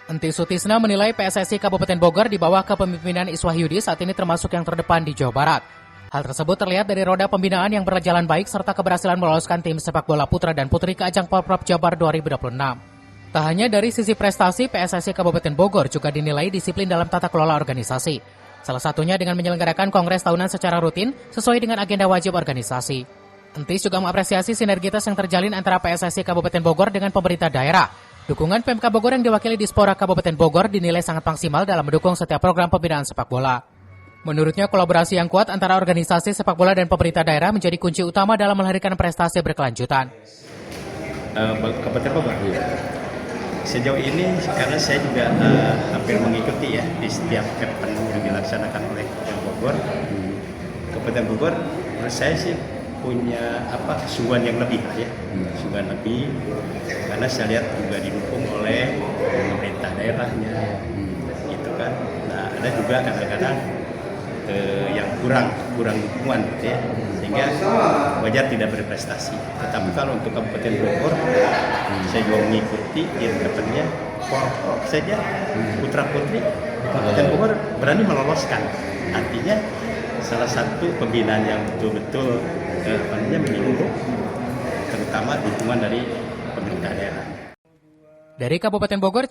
Enti Sutisna menilai PSSI Kabupaten Bogor di bawah kepemimpinan Iswahyudi saat ini termasuk yang terdepan di Jawa Barat. Hal tersebut terlihat dari roda pembinaan yang berjalan baik serta keberhasilan meloloskan tim sepak bola putra dan putri ke ajang Porprov Jabar 2026. Tak hanya dari sisi prestasi, PSSI Kabupaten Bogor juga dinilai disiplin dalam tata kelola organisasi. Salah satunya dengan menyelenggarakan kongres tahunan secara rutin sesuai dengan agenda wajib organisasi. Entis juga mengapresiasi sinergitas yang terjalin antara PSSI Kabupaten Bogor dengan pemerintah daerah. Dukungan PMK Bogor yang diwakili Dispora Kabupaten Bogor dinilai sangat maksimal dalam mendukung setiap program pembinaan sepak bola. Menurutnya, kolaborasi yang kuat antara organisasi sepak bola dan pemerintah daerah menjadi kunci utama dalam melahirkan prestasi berkelanjutan. Kabupaten Bogor. Sejauh ini, karena saya juga hampir mengikuti ya di setiap event yang dilaksanakan oleh Kabupaten Bogor. Kabupaten Bogor, menurut saya sih punya kesungguhan yang lebih lah ya, kesungguhan lebih, karena saya lihat juga didukung oleh pemerintah daerahnya, gitu kan. Nah, ada juga kadang-kadang yang kurang dukungan, gitu ya, sehingga wajar tidak berprestasi. Tetapi kalau untuk Kabupaten Bogor, saya juga mengikuti eventnya Porprov saja, putra putri Kabupaten Bogor berani meloloskan. Artinya salah satu pembinaan yang betul-betul menyeluruh, terutama dukungan dari pemerintah daerah. Dari Kabupaten Bogor,